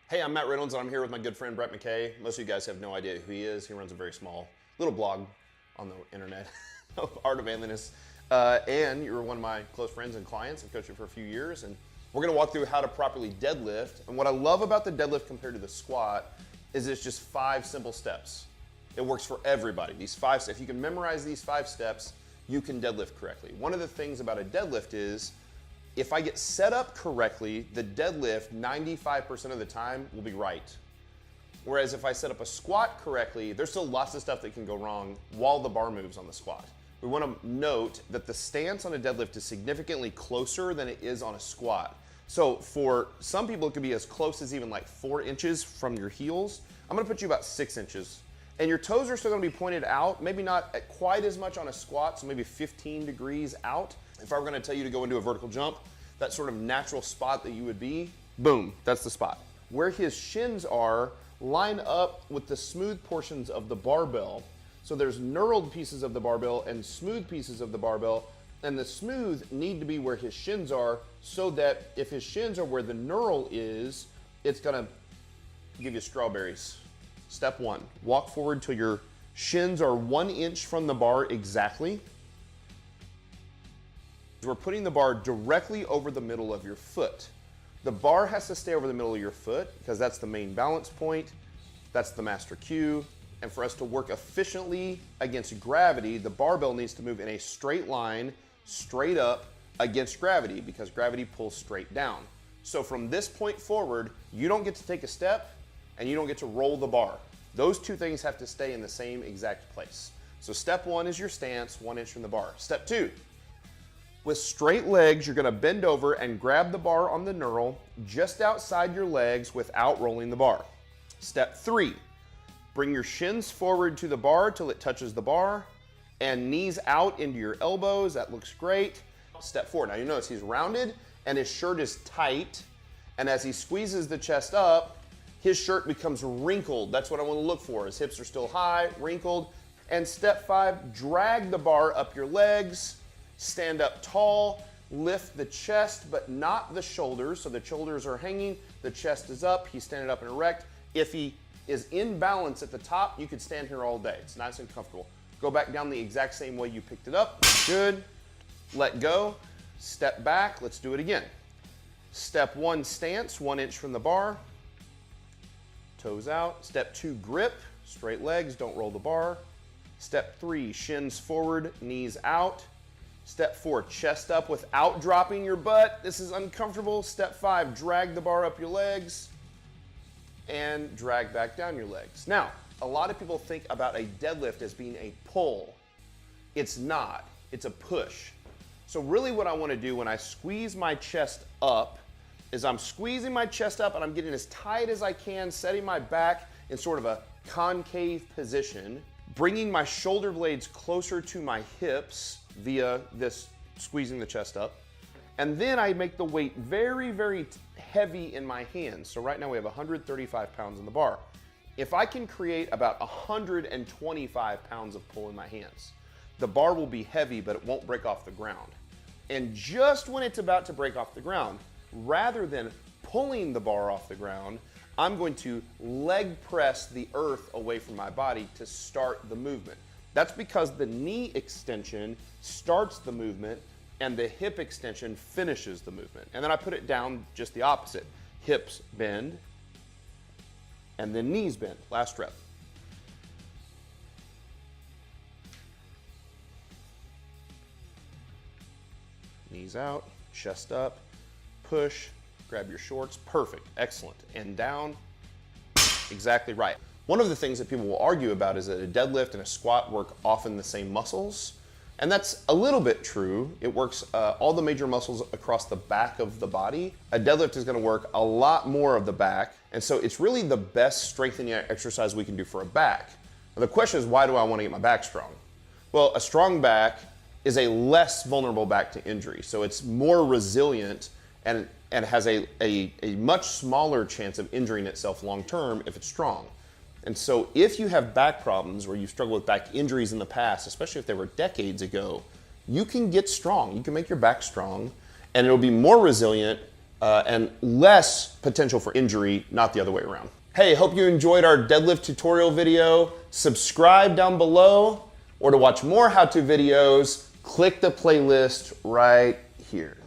Hey, I'm Matt Reynolds, and I'm here with my good friend Brett McKay. Most of you guys have no idea who he is. He runs a very small little blog on the internet of Art of Manliness. And you're one of my close friends and clients. I've coached you for a few years, and we're gonna walk through how to properly deadlift. And what I love about the deadlift compared to the squat is it's just 5 simple steps. It works for everybody. These 5 steps, if you can memorize these 5 steps, you can deadlift correctly. One of the things about a deadlift is, if I get set up correctly, the deadlift 95% of the time will be right. Whereas if I set up a squat correctly, there's still lots of stuff that can go wrong while the bar moves on the squat. We want to note that the stance on a deadlift is significantly closer than it is on a squat. So for some people, it could be as close as even like 4 inches from your heels. I'm going to put you about 6 inches. And your toes are still going to be pointed out, maybe not quite as much on a squat, so maybe 15 degrees out. If I were going to tell you to go into a vertical jump, that sort of natural spot that you would be, boom, that's the spot. Where his shins are, line up with the smooth portions of the barbell. So there's knurled pieces of the barbell and smooth pieces of the barbell, and the smooth need to be where his shins are, so that if his shins are where the knurl is, it's going to give you strawberries. Step 1, walk forward till your shins are 1 inch from the bar exactly. We're putting the bar directly over the middle of your foot. The bar has to stay over the middle of your foot because that's the main balance point. That's the master cue. And for us to work efficiently against gravity, the barbell needs to move in a straight line, straight up against gravity, because gravity pulls straight down. So from this point forward, you don't get to take a step and you don't get to roll the bar. Those 2 things have to stay in the same exact place. So step 1 is your stance, 1 inch from the bar. Step 2, with straight legs, you're gonna bend over and grab the bar on the knurl just outside your legs without rolling the bar. Step 3, bring your shins forward to the bar till it touches the bar, and knees out into your elbows. That looks great. Step 4, now you notice he's rounded and his shirt is tight, and as he squeezes the chest up, his shirt becomes wrinkled. That's what I want to look for. His hips are still high, wrinkled. And step 5, drag the bar up your legs. Stand up tall, lift the chest, but not the shoulders. So the shoulders are hanging, the chest is up, he's standing up and erect. If he is in balance at the top, you could stand here all day. It's nice and comfortable. Go back down the exact same way you picked it up. Good. Let go. Step back. Let's do it again. Step 1, stance, 1 inch from the bar. Toes out. Step 2, grip. Straight legs, don't roll the bar. Step 3, shins forward, knees out. Step 4, chest up without dropping your butt. This is uncomfortable. Step 5, drag the bar up your legs and drag back down your legs. Now, a lot of people think about a deadlift as being a pull. It's not, it's a push. So really what I want to do when I squeeze my chest up is I'm squeezing my chest up and I'm getting as tight as I can, setting my back in sort of a concave position, bringing my shoulder blades closer to my hips via this squeezing the chest up. And then I make the weight very, very heavy in my hands. So right now we have 135 pounds in the bar. If I can create about 125 pounds of pull in my hands, the bar will be heavy, but it won't break off the ground. And just when it's about to break off the ground, rather than pulling the bar off the ground, I'm going to leg press the earth away from my body to start the movement. That's because the knee extension starts the movement and the hip extension finishes the movement. And then I put it down just the opposite. Hips bend and then knees bend. Last rep. Knees out, chest up, push, grab your shorts. Perfect, excellent. And down, exactly right. One of the things that people will argue about is that a deadlift and a squat work often the same muscles. And that's a little bit true. It works all the major muscles across the back of the body. A deadlift is gonna work a lot more of the back. And so it's really the best strengthening exercise we can do for a back. Now the question is, why do I wanna get my back strong? Well, a strong back is a less vulnerable back to injury. So it's more resilient and has a much smaller chance of injuring itself long term if it's strong. And so if you have back problems or you've struggled with back injuries in the past, especially if they were decades ago, you can get strong. You can make your back strong and it'll be more resilient and less potential for injury, not the other way around. Hey, hope you enjoyed our deadlift tutorial video. Subscribe down below, or to watch more how-to videos, click the playlist right here.